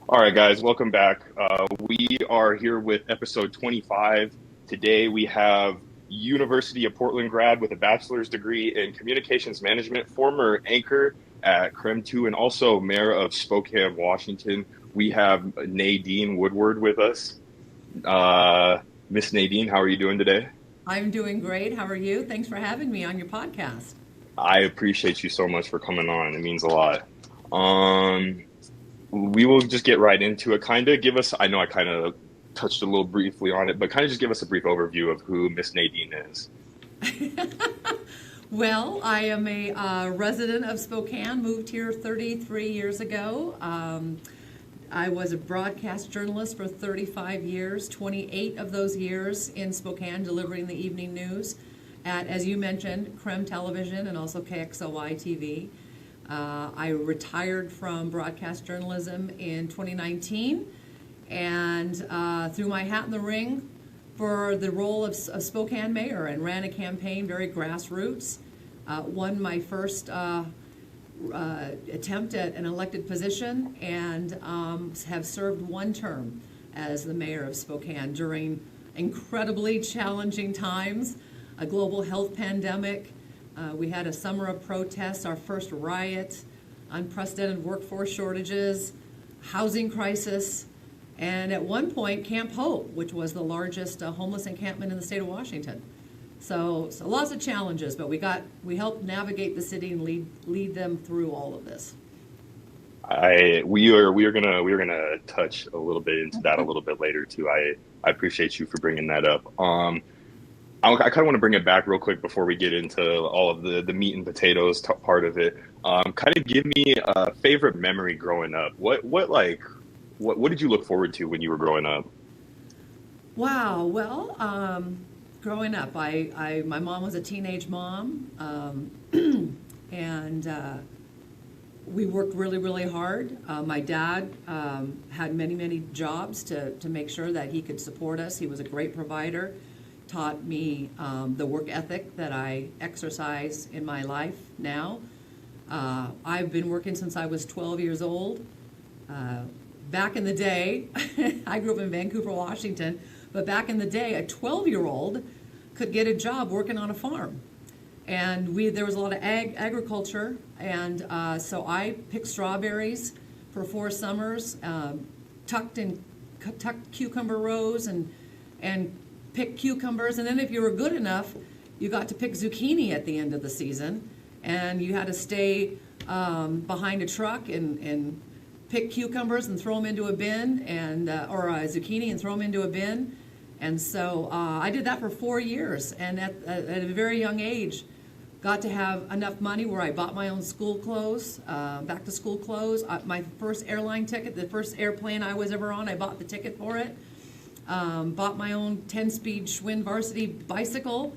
All right, guys, welcome back. We are here with episode 25. Today we have University of Portland grad with a bachelor's degree in communications management, former anchor at Creme 2, and also mayor of Spokane, Washington. We have Nadine Woodward with us. Miss Nadine, how are you doing today? I'm doing great. How are you? Thanks for having me on your podcast. I appreciate you so much for coming on. It means a lot. Um, we will just get right into it. Kind of give us, I know I kind of touched a little briefly on it, but kind of just give us a brief overview of who Miss Nadine is. Well, I am a resident of Spokane, moved here 33 years ago. I was a broadcast journalist for 35 years, 28 of those years in Spokane, delivering the evening news at, as you mentioned, Creme Television and also KXLY TV. I retired from broadcast journalism in 2019 and threw my hat in the ring for the role of Spokane mayor and ran a campaign very grassroots. Won my first attempt at an elected position and have served one term as the mayor of Spokane during incredibly challenging times, a global health pandemic. We had a summer of protests, our first riot, unprecedented workforce shortages, housing crisis, and at one point, Camp Hope, which was the largest homeless encampment in the state of Washington. So lots of challenges, but we helped navigate the city and lead them through all of this. We are gonna touch a little bit into that a little bit later too. I appreciate you for bringing that up. I kind of want to bring it back real quick before we get into all of the meat and potatoes part of it. Kind of give me a favorite memory growing up. What did you look forward to when you were growing up? Wow. Well, growing up, my mom was a teenage mom, and we worked really, really hard. My dad had many, many jobs to make sure that he could support us. He was a great provider, taught me the work ethic that I exercise in my life now. I've been working since I was 12 years old. Back in the day, I grew up in Vancouver, Washington, but back in the day, a 12-year-old could get a job working on a farm. And there was a lot of agriculture, and so I picked strawberries for 4 summers, tucked cucumber rows and picked cucumbers. And then if you were good enough, you got to pick zucchini at the end of the season, and you had to stay behind a truck and pick cucumbers and throw them into a bin, or a zucchini and throw them into a bin. And so I did that for 4 years, and at a very young age, got to have enough money where I bought my own school clothes, back to school clothes. My first airline ticket, the first airplane I was ever on, I bought the ticket for it. Bought my own 10-speed Schwinn varsity bicycle,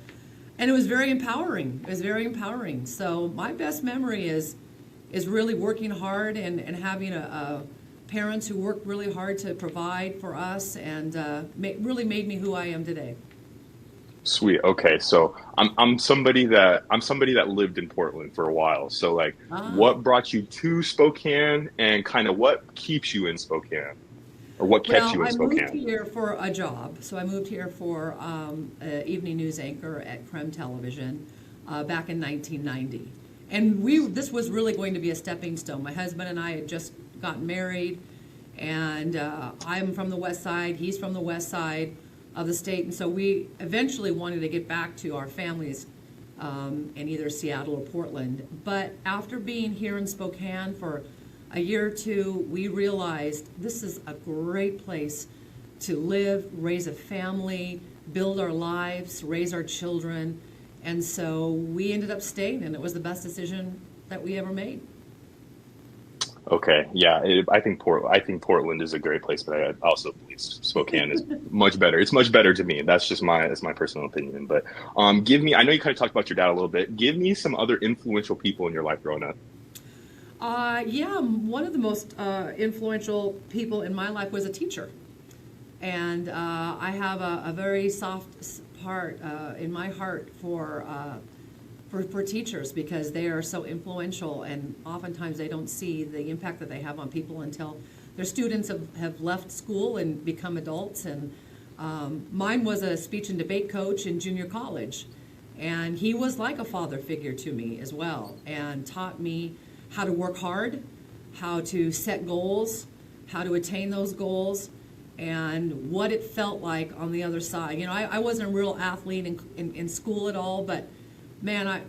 and it was very empowering. It was very empowering. So my best memory is really working hard and having parents who worked really hard to provide for us and really made me who I am today. Sweet. Okay, so I'm somebody that lived in Portland for a while. So like, Ah. what brought you to Spokane, and kind of what keeps you in Spokane, or what kept Well, you in I moved Spokane? here for a job. So I moved here for an evening news anchor at Creme Television back in 1990. And this was really going to be a stepping stone. My husband and I had just gotten married, and I'm from the west side, he's from the west side of the state. And so we eventually wanted to get back to our families in either Seattle or Portland. But after being here in Spokane for a year or two, we realized this is a great place to live, raise a family, build our lives, raise our children. And so we ended up staying, and it was the best decision that we ever made. Okay, yeah, I think Portland is a great place, but I also believe Spokane is much better. It's much better to me. That's my personal opinion. But give me. I know you kind of talked about your dad a little bit. Give me some other influential people in your life growing up. Yeah, one of the most influential people in my life was a teacher. And I have a very soft part in my heart for teachers because they are so influential, and oftentimes they don't see the impact that they have on people until their students have left school and become adults, and mine was a speech and debate coach in junior college, and he was like a father figure to me as well, and taught me how to work hard, how to set goals, how to attain those goals, and what it felt like on the other side. You know, I wasn't a real athlete in school at all, but man,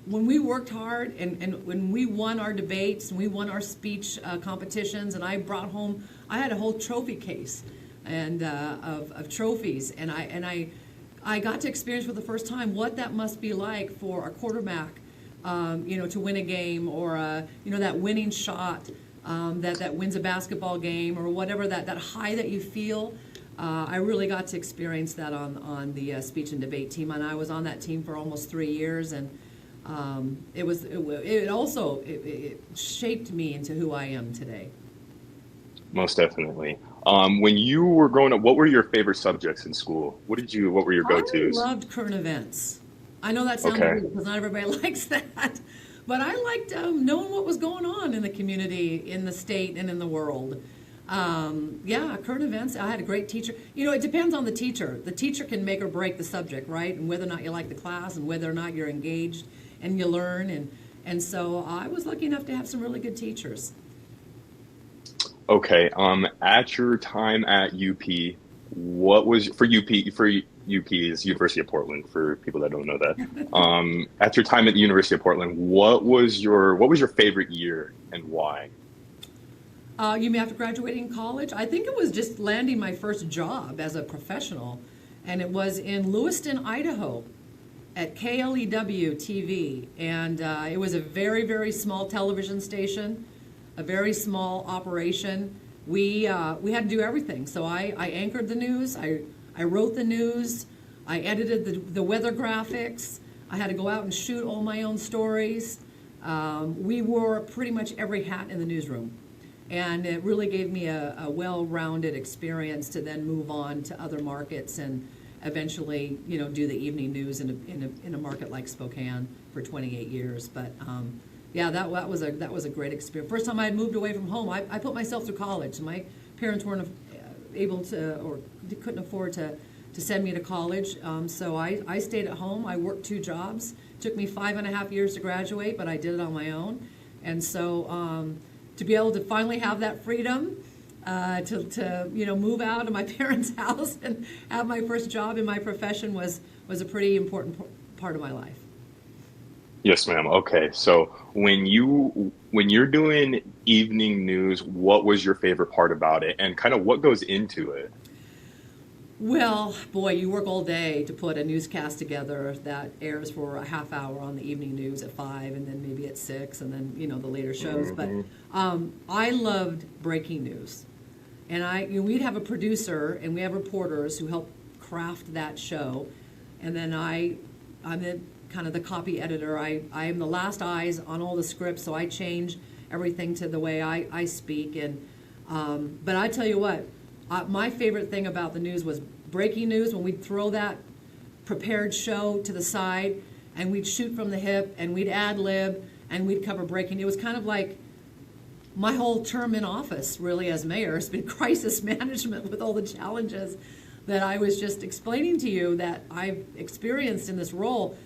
when we worked hard and when we won our debates and we won our speech competitions, and I brought home, I had a whole trophy case and of trophies, and I got to experience for the first time what that must be like for a quarterback, you know, to win a game, or you know, that winning shot that wins a basketball game, or whatever, that high that you feel. I really got to experience that on the speech and debate team, and I was on that team for almost 3 years, and it also shaped me into who I am today. Most definitely. When you were growing up, what were your favorite subjects in school? What were your go-tos? I loved current events. I know that sounds Okay. weird because not everybody likes that, but I liked knowing what was going on in the community, in the state, and in the world. Yeah, current events. I had a great teacher. You know, it depends on the teacher. The teacher can make or break the subject, right? And whether or not you like the class, and whether or not you're engaged and you learn. And so I was lucky enough to have some really good teachers. Okay. At your time at UP, what was for UP is University of Portland for people that don't know that. At your time at the University of Portland, what was your favorite year and why? You mean after graduating college? I think it was just landing my first job as a professional, and it was in Lewiston, Idaho, at KLEW TV, and it was a very, very small television station, a very small operation. We had to do everything. So I anchored the news, I wrote the news, I edited the weather graphics, I had to go out and shoot all my own stories. We wore pretty much every hat in the newsroom. And it really gave me a well-rounded experience to then move on to other markets and eventually, you know, do the evening news in a market like Spokane for 28 years. But yeah, that was a great experience. First time I had moved away from home, I put myself through college. My parents weren't able to, or couldn't afford to send me to college. So I stayed at home. I worked 2 jobs. It took me 5.5 years to graduate, but I did it on my own. And so to be able to finally have that freedom, to you know, move out of my parents' house and have my first job in my profession was a pretty important part of my life. Yes, ma'am. Okay. So when you're doing evening news, what was your favorite part about it, and kind of what goes into it? Well, boy, you work all day to put a newscast together that airs for a half hour on the evening news at 5, and then maybe at 6, and then, you know, the later shows. Mm-hmm. But I loved breaking news. And we'd have a producer, and we have reporters who help craft that show. And then I'm kind of the copy editor. I am the last eyes on all the scripts, so I change everything to the way I speak. And but I tell you what, my favorite thing about the news was breaking news, when we'd throw that prepared show to the side and we'd shoot from the hip and we'd ad lib and we'd cover breaking. It was kind of like my whole term in office, really, as mayor, has been crisis management with all the challenges that I was just explaining to you that I've experienced in this role.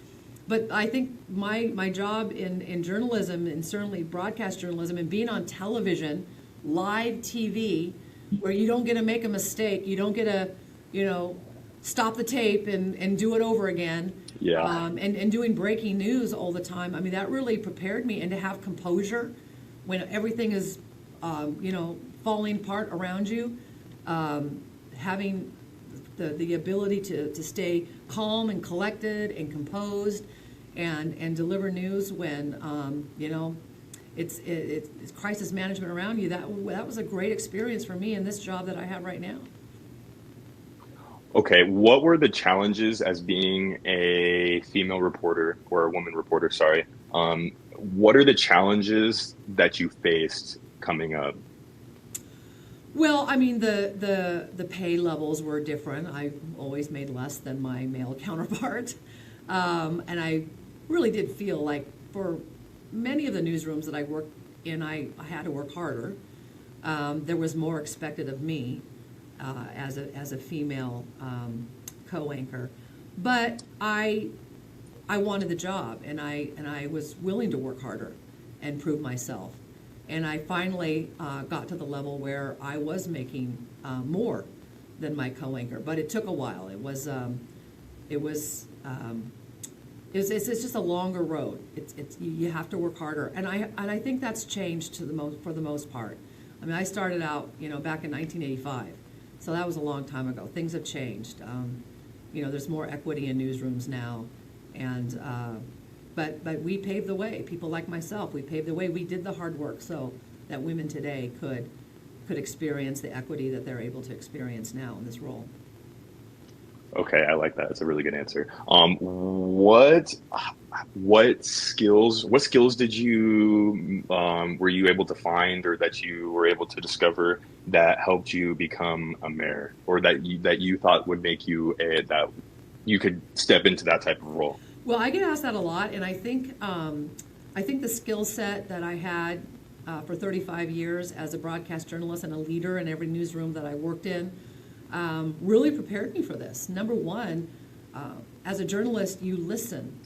But I think my job in journalism, and certainly broadcast journalism, and being on television, live TV, where you don't get to make a mistake, you don't get to, you know, stop the tape and do it over again. Yeah. And doing breaking news all the time. I mean, that really prepared me, and to have composure when everything is, you know, falling apart around you, having the ability to stay calm and collected and composed and deliver news when, you know, it's crisis management around you. That was a great experience for me in this job that I have right now. Okay, what were the challenges as being a female reporter, or a woman reporter, sorry? What are the challenges that you faced coming up? Well, I mean, the pay levels were different. I always made less than my male counterpart. And I really did feel like for many of the newsrooms that I worked in, I had to work harder. there was more expected of me as a female co-anchor. But I wanted the job, and I was willing to work harder and prove myself. And I finally got to the level where I was making more than my co-anchor, but it took a while. It's just a longer road. You have to work harder, and I think that's changed for the most part. I mean, I started out, back in 1985, so that was a long time ago. Things have changed. There's more equity in newsrooms now, and but we paved the way. People like myself, we paved the way. We did the hard work so that women today could experience the equity that they're able to experience now in this role. Okay, I like that. That's a really good answer. What skills did you were you able to find, or that you were able to discover, that helped you become a mayor, or that you thought would make you that you could step into that type of role? Well, I get asked that a lot, and I think the skill set that I had for 35 years as a broadcast journalist and a leader in every newsroom that I worked in really prepared me for this. Number one, as a journalist, you listen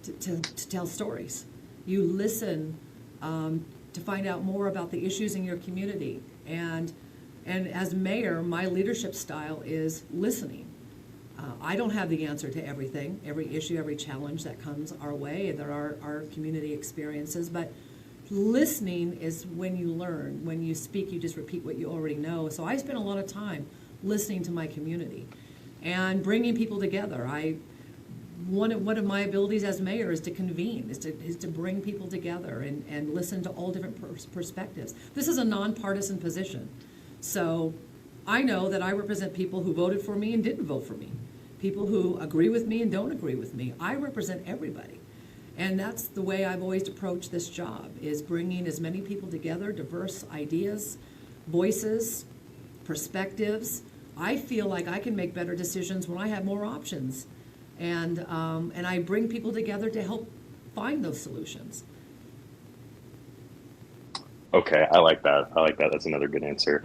to tell stories. You listen to find out more about the issues in your community. And as mayor, my leadership style is listening. I don't have the answer to everything, every issue, every challenge that comes our way. There are our community experiences, but listening is when you learn. When you speak, you just repeat what you already know. So I spend a lot of time listening to my community and bringing people together. One of my abilities as mayor is to convene, is to bring people together and listen to all different perspectives. This is a nonpartisan position. So I know that I represent people who voted for me and didn't vote for me, people who agree with me and don't agree with me. I represent everybody. And that's the way I've always approached this job, is bringing as many people together, diverse ideas, voices, perspectives. I feel like I can make better decisions when I have more options. And I bring people together to help find those solutions. Okay, I like that. That's another good answer.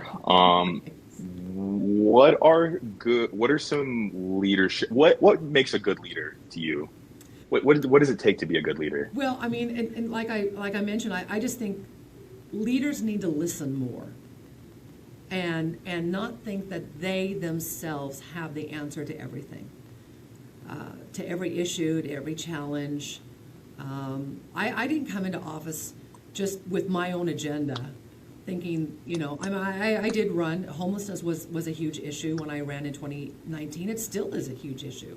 What are some leadership, what makes a good leader to you? What does it take to be a good leader? Well, I mean, and like I mentioned, I just think leaders need to listen more and not think that they themselves have the answer to everything, to every issue, to every challenge. I didn't come into office just with my own agenda, thinking, I did run. Homelessness was a huge issue when I ran in 2019. It still is a huge issue.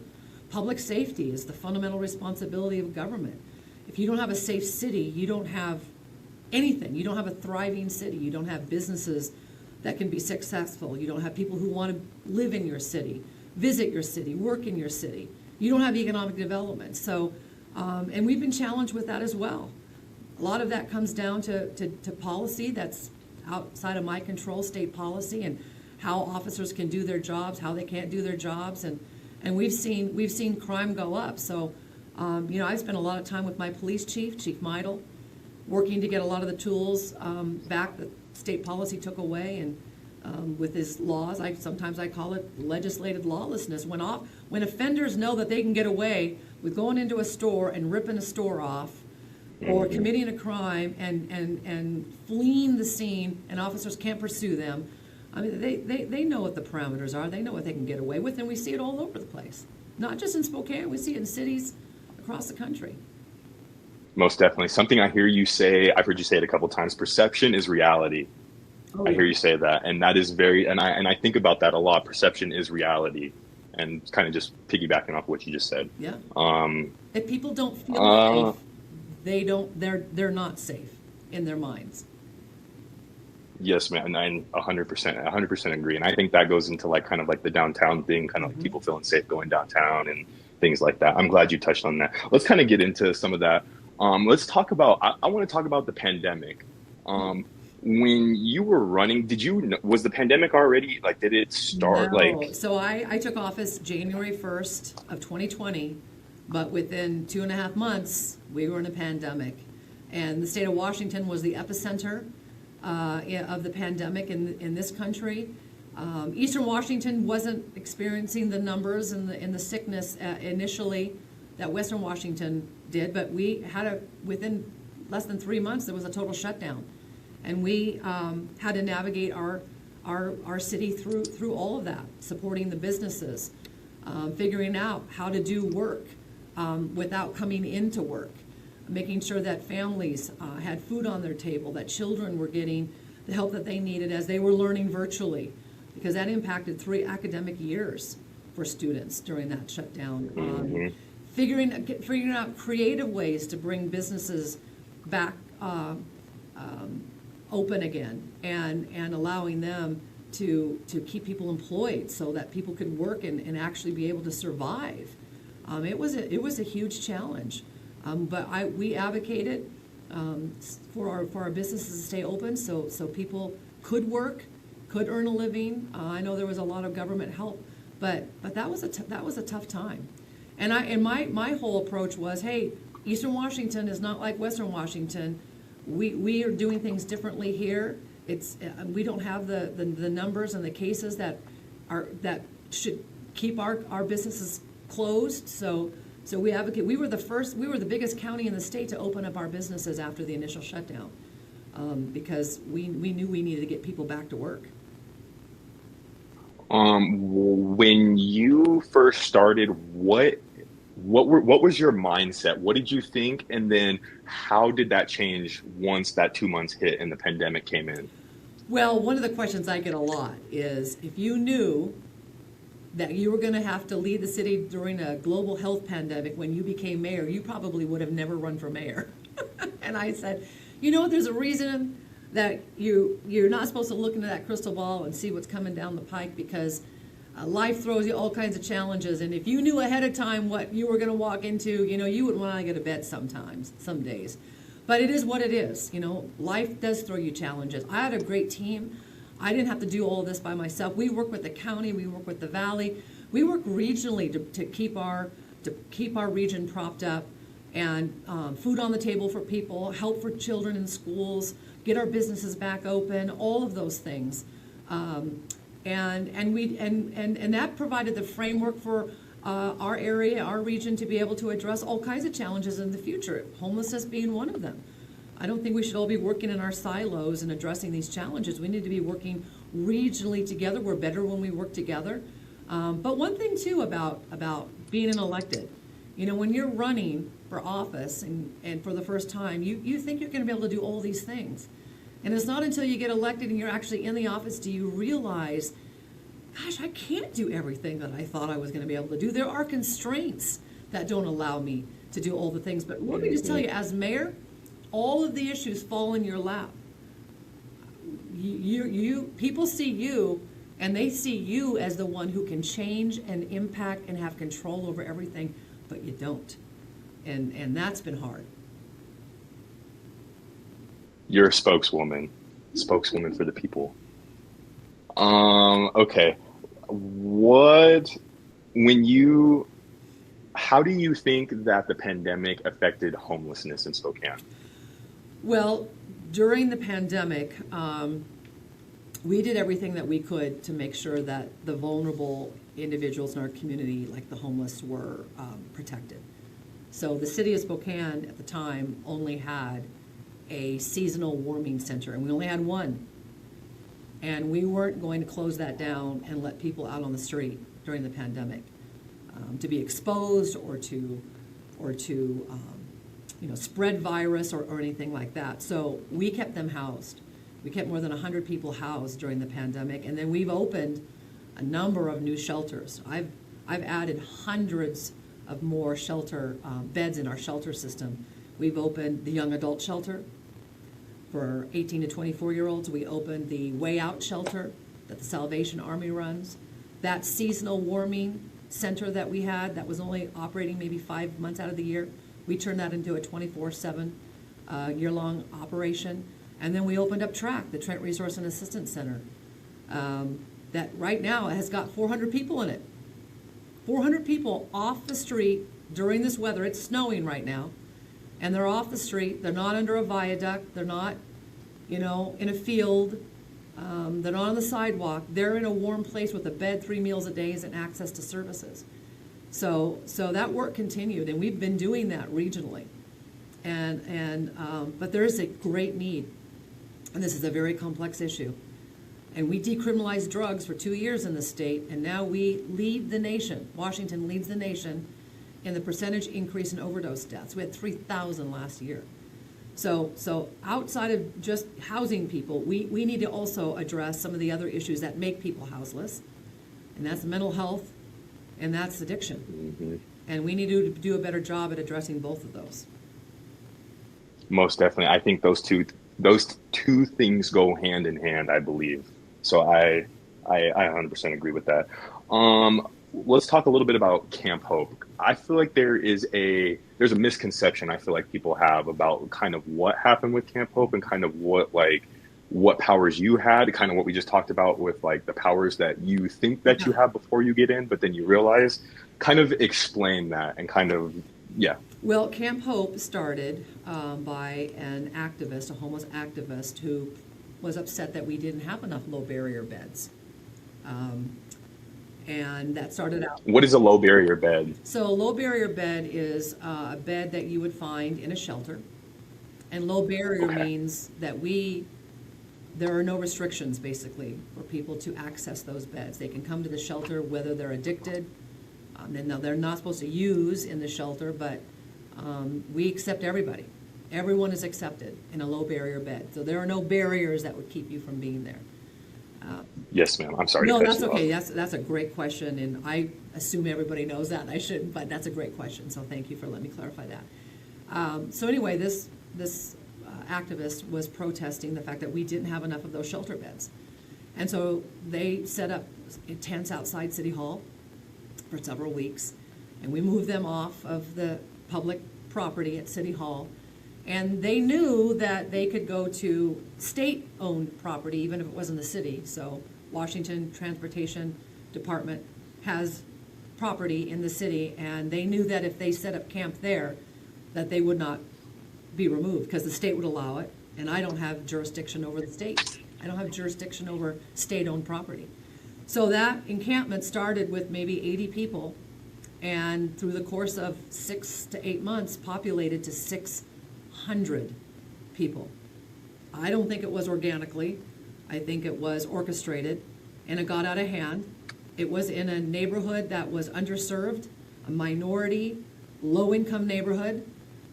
Public safety is the fundamental responsibility of government. If you don't have a safe city, you don't have anything. You don't have a thriving city. You don't have businesses that can be successful. You don't have people who want to live in your city, visit your city, work in your city. You don't have economic development. So, and we've been challenged with that as well. A lot of that comes down to policy that's outside of my control, state policy, and how officers can do their jobs, how they can't do their jobs, and we've seen crime go up. So, I've spent a lot of time with my police chief, Chief Meidel, working to get a lot of the tools back that state policy took away, and with his laws, sometimes I call it legislative lawlessness. When offenders know that they can get away with going into a store and ripping a store off, or committing a crime and fleeing the scene, and officers can't pursue them. I mean, they know what the parameters are. They know what they can get away with, and we see it all over the place. Not just in Spokane, we see it in cities across the country. Most definitely. Something I hear you say, I've heard you say it a couple of times, perception is reality. Oh, yeah. I hear you say that, and that is and I think about that a lot. Perception is reality, and kind of just piggybacking off what you just said. Yeah. If people don't feel safe, they're not safe in their minds. Yes, man, I 100% agree. And I think that goes into kind of the downtown thing, kind of like people feeling safe going downtown and things like that. I'm glad you touched on that. Let's kind of get into some of that. Let's talk about, I want to talk about the pandemic. When you were running, was the pandemic already, did it start? No. So I took office January 1st of 2020, but within 2.5 months, we were in a pandemic. And the state of Washington was the epicenter. of the pandemic in this country. Eastern Washington wasn't experiencing the numbers and the sickness initially that Western Washington did, but we had within less than 3 months, there was a total shutdown. And we had to navigate our city through all of that, supporting the businesses, figuring out how to do work without coming into work, making sure that families had food on their table, that children were getting the help that they needed as they were learning virtually, because that impacted 3 academic years for students during that shutdown. Figuring out creative ways to bring businesses back open again, and allowing them to keep people employed so that people could work and actually be able to survive. It was a huge challenge, but we advocated for our businesses to stay open so people could work, could earn a living. I know there was a lot of government help, but that was a tough time. And my whole approach was, hey, Eastern Washington is not like Western Washington. We are doing things differently here. We don't have the numbers and the cases that should keep our businesses closed. So we advocate. We were the biggest county in the state to open up our businesses after the initial shutdown, because we knew we needed to get people back to work. When you first started, what was your mindset? What did you think? And then how did that change once that 2 months hit and the pandemic came in? Well, one of the questions I get a lot is, if you knew that you were going to have to lead the city during a global health pandemic when you became mayor, you probably would have never run for mayor. And I said, there's a reason that you're not supposed to look into that crystal ball and see what's coming down the pike, because life throws you all kinds of challenges, and if you knew ahead of time what you were going to walk into, you wouldn't want to get to bed some days. But it is what it is. Life does throw you challenges. I had a great team. I didn't have to do all of this by myself. We work with the county, we work with the valley, we work regionally to keep our region propped up, and food on the table for people, help for children in schools, get our businesses back open, all of those things. And that provided the framework for our area, our region, to be able to address all kinds of challenges in the future, homelessness being one of them. I don't think we should all be working in our silos and addressing these challenges. We need to be working regionally together. We're better when we work together. But one thing too about being an elected, when you're running for office and for the first time, you think you're going to be able to do all these things. And it's not until you get elected and you're actually in the office do you realize, gosh, I can't do everything that I thought I was going to be able to do. There are constraints that don't allow me to do all the things. But let me just tell you, as mayor, all of the issues fall in your lap. People see you, and they see you as the one who can change and impact and have control over everything, but you don't. And that's been hard. You're a spokeswoman for the people. Okay. How do you think that the pandemic affected homelessness in Spokane? Well, during the pandemic, we did everything that we could to make sure that the vulnerable individuals in our community, like the homeless, were protected. So the city of Spokane at the time only had a seasonal warming center, and we only had one. And we weren't going to close that down and let people out on the street during the pandemic to be exposed or to spread virus or anything like that. So we kept them housed. We kept more than 100 people housed during the pandemic, and then we've opened a number of new shelters. I've added hundreds of more shelter beds in our shelter system. We've opened the young adult shelter for 18 to 24-year-olds. We opened the Way Out shelter that the Salvation Army runs. That seasonal warming center that we had that was only operating maybe 5 months out of the year, we turned that into a 24/7 year-long operation. And then we opened up TRAC, the Trent Resource and Assistance Center, that right now has got 400 people in it. 400 people off the street during this weather. It's snowing right now. And they're off the street. They're not under a viaduct. They're not in a field. They're not on the sidewalk. They're in a warm place with a bed, 3 meals a day, and access to services. So that work continued, and we've been doing that regionally. But there is a great need, and this is a very complex issue. And we decriminalized drugs for 2 years in the state, and now we lead the nation. Washington leads the nation in the percentage increase in overdose deaths. We had 3,000 last year. So outside of just housing people, we need to also address some of the other issues that make people houseless, and that's mental health, and that's addiction. Mm-hmm. And we need to do a better job at addressing both of those. Most definitely. I think those two things go hand in hand, I believe. So I 100% agree with that. Let's talk a little bit about Camp Hope. I feel like there's a misconception I feel like people have about kind of what happened with Camp Hope and kind of what powers you had, kind of what we just talked about with like the powers that you think that you have before you get in, but then you realize. Kind of explain that and kind of, yeah. Well, Camp Hope started by an activist, a homeless activist, who was upset that we didn't have enough low barrier beds. And that started out. What is a low barrier bed? So a low barrier bed is a bed that you would find in a shelter. And low barrier means that there are no restrictions basically for people to access those beds. They can come to the shelter whether they're addicted. Now they're not supposed to use in the shelter, but we accept everybody. Everyone is accepted in a low barrier bed. So there are no barriers that would keep you from being there. Yes, ma'am. I'm sorry. No, that's okay. That's a great question, and I assume everybody knows that. I shouldn't, but that's a great question. So thank you for letting me clarify that. So anyway, this activist was protesting the fact that we didn't have enough of those shelter beds, and so they set up tents outside City Hall for several weeks, and we moved them off of the public property at City Hall. And they knew that they could go to state-owned property, even if it wasn't the city. So Washington Transportation Department has property in the city, and they knew that if they set up camp there, that they would not be removed because the state would allow it, and I don't have jurisdiction over the state. I don't have jurisdiction over state-owned property. So that encampment started with maybe 80 people, and through the course of 6 to 8 months, populated to 600 people. I don't think it was organically. I think it was orchestrated, and it got out of hand. It was in a neighborhood that was underserved, a minority, low-income neighborhood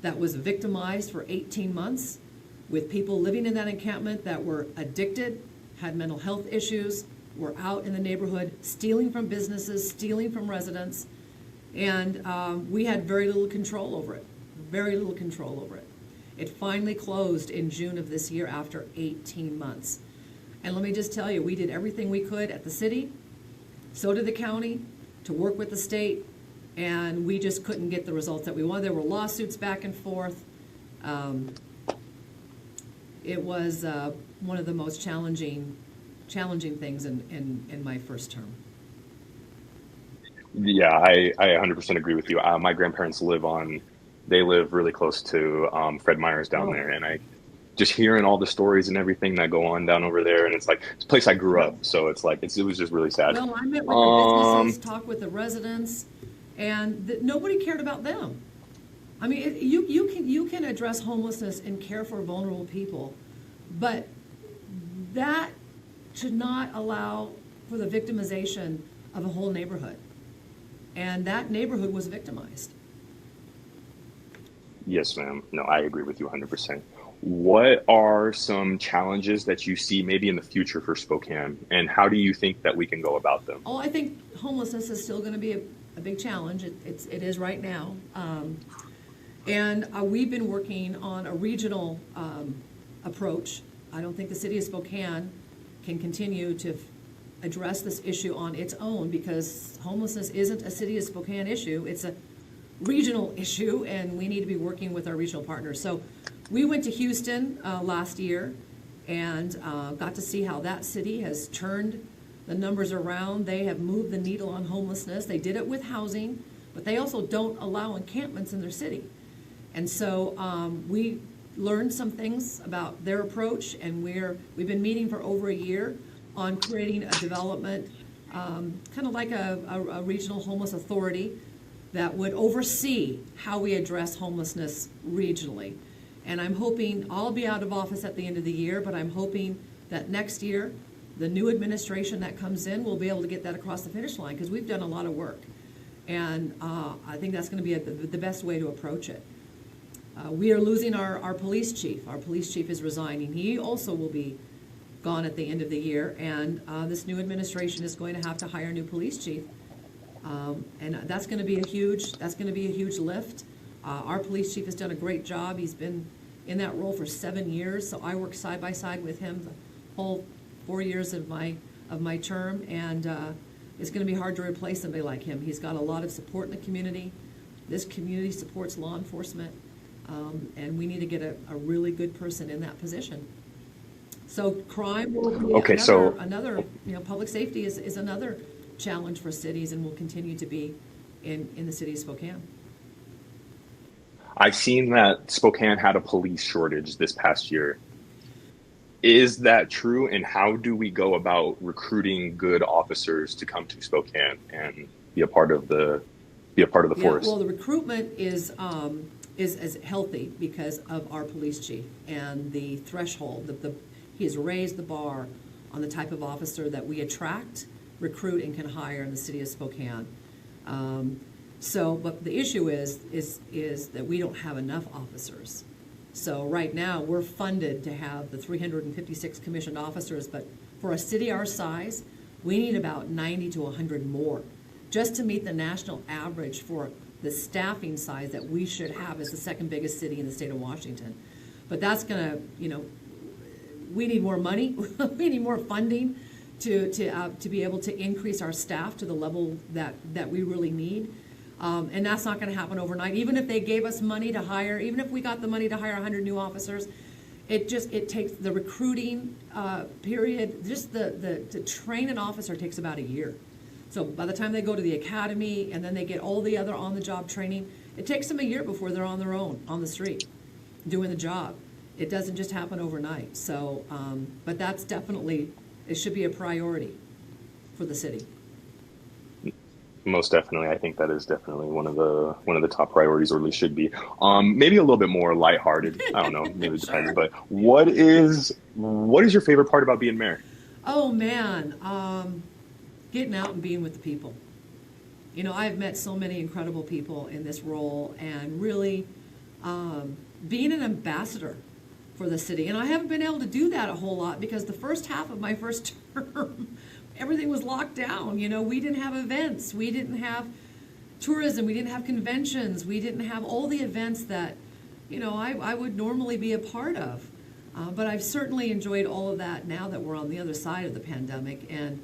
that was victimized for 18 months with people living in that encampment that were addicted, had mental health issues, were out in the neighborhood stealing from businesses, stealing from residents, and we had very little control over it, very little control over it. It finally closed in June of this year after 18 months. And let me just tell you, we did everything we could at the city, so did the county, to work with the state, and we just couldn't get the results that we wanted. There were lawsuits back and forth. It was one of the most challenging things in my first term. Yeah, I 100% agree with you. My grandparents live really close to Fred Meyer's down there, and I just hearing all the stories and everything that go on down over there, and it's like it's a place I grew up, so it's like it was just really sad. Well, I met with the businesses, talked with the residents, and nobody cared about them. I mean, you can address homelessness and care for vulnerable people, but that should not allow for the victimization of a whole neighborhood. And that neighborhood was victimized. Yes, ma'am. No, I agree with you 100%. What are some challenges that you see maybe in the future for Spokane, and how do you think that we can go about them? Oh, I think homelessness is still going to be a big challenge. It is right now. And we've been working on a regional approach. I don't think the city of Spokane can continue to address this issue on its own, because homelessness isn't a city of Spokane issue. It's a regional issue, and we need to be working with our regional partners. So we went to Houston last year and got to see how that city has turned the numbers around. They have moved the needle on homelessness. They did it with housing, but they also don't allow encampments in their city. And so we learned some things about their approach, and we've been meeting for over a year on creating a development, kind of like a regional homeless authority that would oversee how we address homelessness regionally. And I'm hoping, I'll be out of office at the end of the year, but I'm hoping that next year, the new administration that comes in will be able to get that across the finish line, because we've done a lot of work. And I think that's going to be the best way to approach it. We are losing our police chief. Our police chief is resigning. He also will be gone at the end of the year, and this new administration is going to have to hire a new police chief. And that's going to be a huge lift. Our police chief has done a great job. He's been in that role for 7 years, so I worked side by side with him the whole 4 years of my term, and it's going to be hard to replace somebody like him. He's got a lot of support in the community. This community supports law enforcement, and we need to get a really good person in that position. So crime will be another, public safety is another challenge for cities, and will continue to be in the city of Spokane. I've seen that Spokane had a police shortage this past year. Is that true? And how do we go about recruiting good officers to come to Spokane and be a part of the force? Well, the recruitment is healthy because of our police chief and the threshold. He has raised the bar on the type of officer that we attract, recruit, and can hire in the city of Spokane. But the issue is that we don't have enough officers. So right now, we're funded to have the 356 commissioned officers, but for a city our size, we need about 90 to 100 more just to meet the national average for the staffing size that we should have as the second biggest city in the state of Washington. But that's gonna, we need more money, we need more funding to be able to increase our staff to the level that we really need. And that's not going to happen overnight. Even if they gave us money to hire, even if we got the money to hire 100 new officers, it takes the recruiting period, just to train an officer takes about a year. So by the time they go to the academy and then they get all the other on-the-job training, it takes them a year before they're on their own, on the street, doing the job. It doesn't just happen overnight. So, but that's definitely, it should be a priority for the city. Most definitely. I think that is definitely one of the top priorities, or at least should be. Maybe a little bit more lighthearted. I don't know. Maybe it depends. But what is your favorite part about being mayor? Oh man, getting out and being with the people. I've met so many incredible people in this role, and really being an ambassador for the city. And I haven't been able to do that a whole lot because the first half of my first term, everything was locked down. We didn't have events. We didn't have tourism. We didn't have conventions. We didn't have all the events that, I would normally be a part of. But I've certainly enjoyed all of that now that we're on the other side of the pandemic, and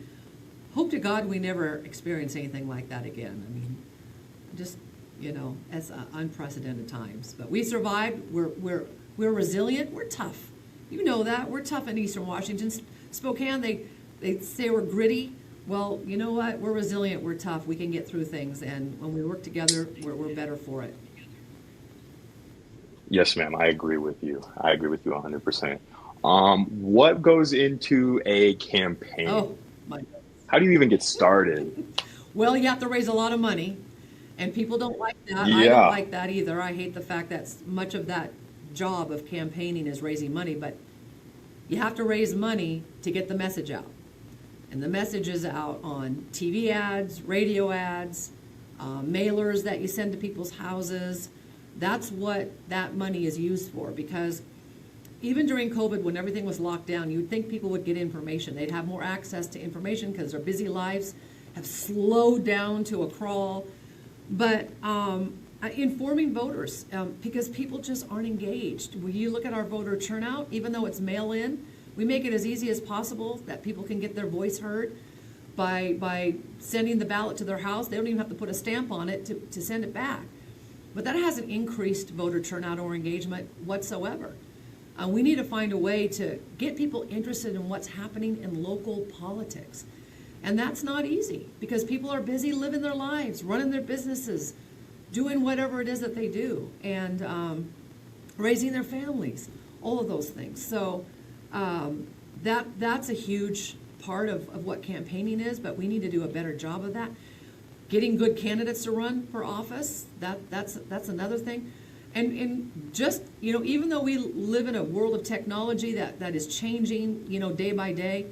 hope to God we never experience anything like that again. I mean, just, it's unprecedented times. But we survived. We're resilient. We're tough. You know that. We're tough in Eastern Washington. Spokane, they say we're gritty. Well, you know what? We're resilient. We're tough. We can get through things. And when we work together, we're better for it. Yes, ma'am. I agree with you. 100%. What goes into a campaign? Oh, my goodness. How do you even get started? Well, you have to raise a lot of money, and people don't like that. Yeah. I don't like that either. I hate the fact that much of that job of campaigning is raising money, but you have to raise money to get the message out. And the message is out on TV ads, radio ads, mailers that you send to people's houses. That's what that money is used for, because even during COVID, when everything was locked down, you'd think people would get information. They'd have more access to information because their busy lives have slowed down to a crawl. But informing voters, because people just aren't engaged. When you look at our voter turnout, even though it's mail-in, we make it as easy as possible that people can get their voice heard by sending the ballot to their house. They don't even have to put a stamp on it to send it back. But that hasn't increased voter turnout or engagement whatsoever. We need to find a way to get people interested in what's happening in local politics. And that's not easy because people are busy living their lives, running their businesses, doing whatever it is that they do. And raising their families, all of those things. So that's a huge part of what campaigning is, but we need to do a better job of that. Getting good candidates to run for office, that's another thing. And just, even though we live in a world of technology that is changing, day by day,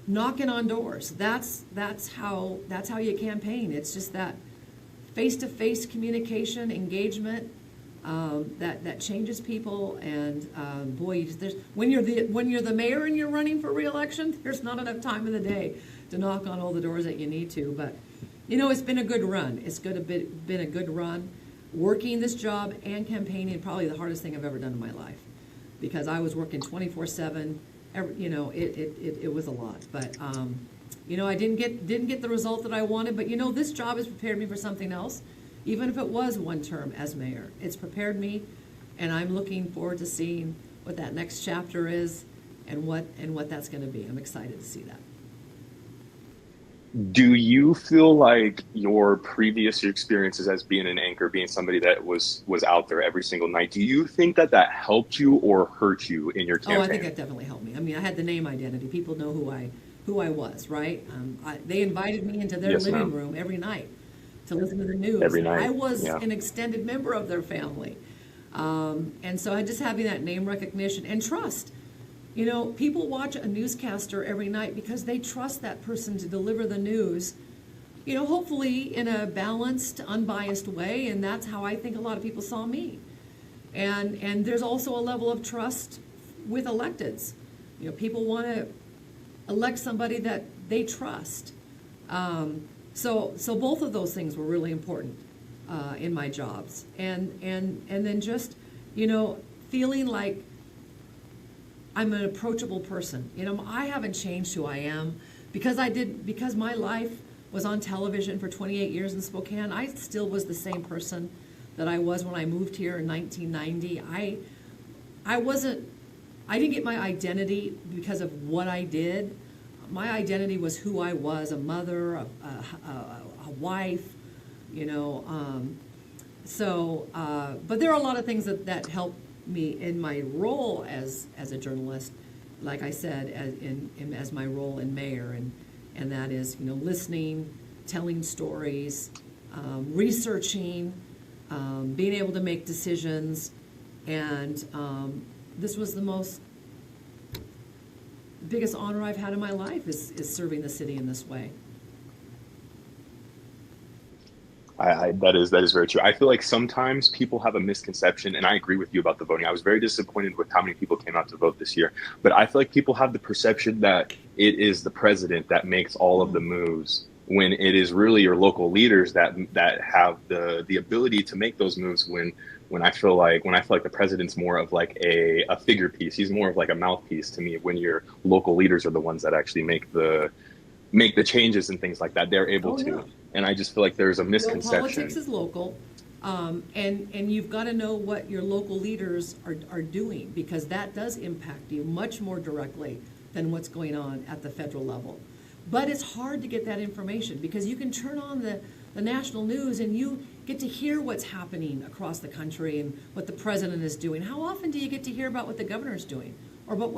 knocking on doors, that's how you campaign. It's just that face-to-face communication, engagement, that changes people. And boy, when you're the mayor and you're running for re-election, there's not enough time in the day to knock on all the doors that you need to. But it's been a good run. It's been a good run. Working this job and campaigning, probably the hardest thing I've ever done in my life, because I was working 24/7. It was a lot, but I didn't get the result that I wanted. But this job has prepared me for something else. Even if it was one term as mayor, it's prepared me, and I'm looking forward to seeing what that next chapter is, and what that's going to be. I'm excited to see that. Do you feel like your previous experiences as being an anchor, being somebody that was out there every single night, do you think that helped you or hurt you in your campaign? Oh, I think that definitely helped me. I mean, I had the name identity. People know who I was, right? They invited me into their living room every night to listen to the news. Every night. I was an extended member of their family. And so just having that name recognition and trust. People watch a newscaster every night because they trust that person to deliver the news, hopefully in a balanced, unbiased way. And that's how I think a lot of people saw me. And there's also a level of trust with electeds. People want to elect somebody that they trust. So both of those things were really important in my jobs. And then just, feeling like I'm an approachable person. I haven't changed who I am because my life was on television for 28 years in Spokane. I still was the same person that I was when I moved here in 1990. I didn't get my identity because of what I did. My identity was who I was, a mother, a wife, but there are a lot of things that help me in my role as a journalist, like I said, as my role in mayor, and that is listening, telling stories, researching, being able to make decisions, and this was the biggest honor I've had in my life is serving the city in this way. That is very true. I feel like sometimes people have a misconception, and I agree with you about the voting. I was very disappointed with how many people came out to vote this year, but I feel like people have the perception that it is the president that makes all of the moves, when it is really your local leaders that have the ability to make those moves. When I feel like the president's more of like a figure piece. He's more of like a mouthpiece to me. When your local leaders are the ones that actually make the changes and things like that, they're able to. And I just feel like there's a misconception. Politics is local, and you've got to know what your local leaders are doing, because that does impact you much more directly than what's going on at the federal level. But it's hard to get that information because you can turn on the national news and you get to hear what's happening across the country and what the president is doing. How often do you get to hear about what the governor's doing or about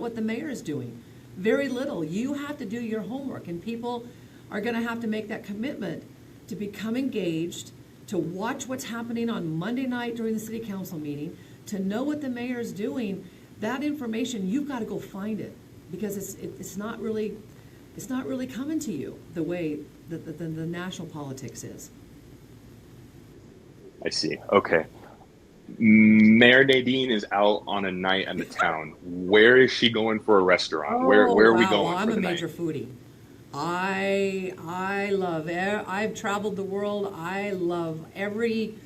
what the mayor is doing? Very little. You have to do your homework, and people are going to have to make that commitment to become engaged, to watch what's happening on Monday night during the city council meeting, to know what the mayor is doing. That information, you've got to go find it, because it's not really coming to you the way that the national politics is. I see. Okay. Mayor Nadine is out on a night in the town. Where is she going for a restaurant? Where are we going? Well, I'm for a the major night? foodie. I've traveled the world. I love every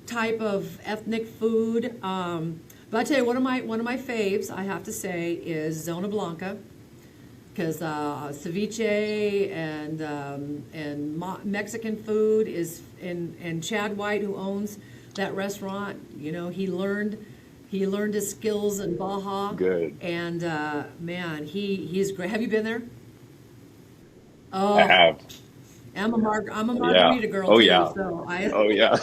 type of ethnic food. But I tell you, one of my faves, I have to say, is Zona Blanca, because ceviche and Mexican food is, and Chad White, who owns that restaurant, he learned his skills in Baja. Good. And man, he's great. Have you been there? I have. I'm a Yeah. margarita girl Oh too, yeah. so I Oh yeah.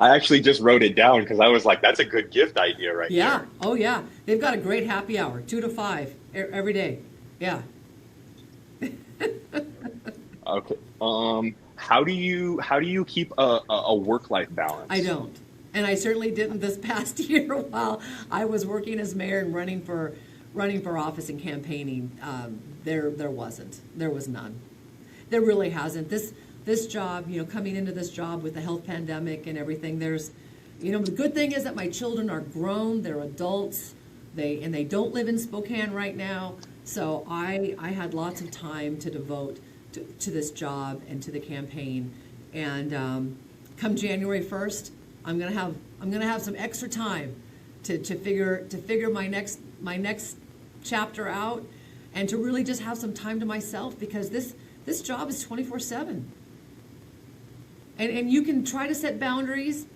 I actually just wrote it down because I was like, that's a good gift idea right yeah, there. oh yeah. They've got a great happy hour, 2 to 5 every day. Yeah. Okay. How do you keep a work-life I balance? don't. And I certainly didn't this past year while I was working as mayor and running for office and campaigning. There wasn't. There was none. There really hasn't. This job, coming into this job with the health pandemic and everything, the good thing is that my children are grown, they're adults, they don't live in Spokane right now. So I had lots of time to devote to this job and to the campaign. And come January 1st, I'm gonna have some extra time to figure my next chapter out, and to really just have some time to myself, because this job is 24/7. And you can try to set boundaries.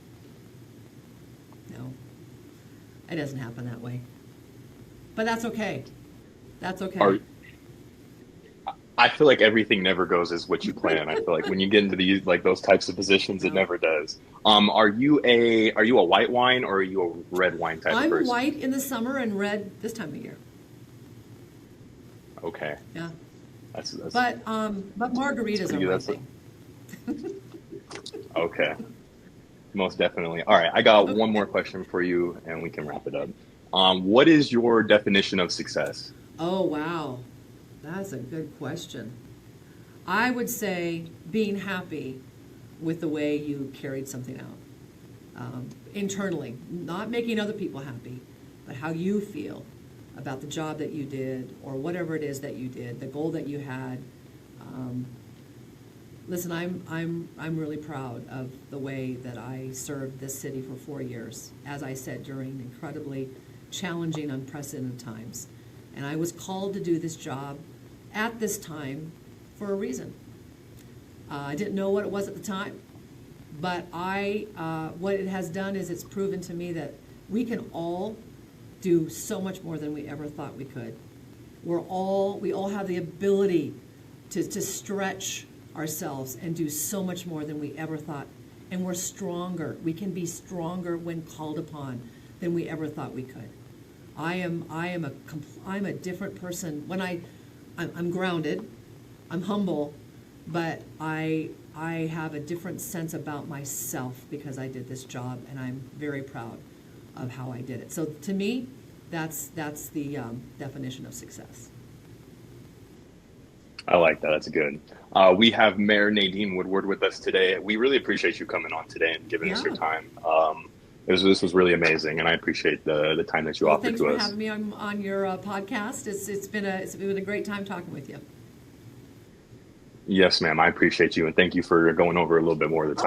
No, it doesn't happen that way. But that's okay. That's okay. I feel like everything never goes as what you plan. I feel like when you get into these like those types of positions, it No. never does. Are you a white wine or are you a red wine type of I'm person? white in the summer and red this time of year. Okay, Yeah. that's But margaritas pretty are my good. thing. Okay, most definitely. All right, I got Okay. one more question for you, and we can wrap it up. What is your definition of success? Oh, wow. That's a good question. I would say being happy with the way you carried something out, internally, not making other people happy, but how you feel about the job that you did, or whatever it is that you did, the goal that you had. Listen, I'm really proud of the way that I served this city for 4 years, as I said, during incredibly challenging, unprecedented times. And I was called to do this job at this time for a reason. I didn't know what it was at the time, but what it has done is it's proven to me that we can all do so much more than we ever thought we could. We all have the ability to stretch ourselves and do so much more than we ever thought. And we're stronger. We can be stronger when called upon than we ever thought we could. I'm a different person when I'm grounded, I'm humble, but I have a different sense about myself because I did this job, and I'm very proud of how I did it. So to me, that's the definition of success. I like that. That's good. We have Mayor Nadine Woodward with us today. We really appreciate you coming on today and giving us Yeah. your time. This was really amazing, and I appreciate the time that you Well, offered thanks to for us. having me on your podcast. It's been a great time talking with you. Yes, ma'am. I appreciate you, and thank you for going over a little bit more of the time.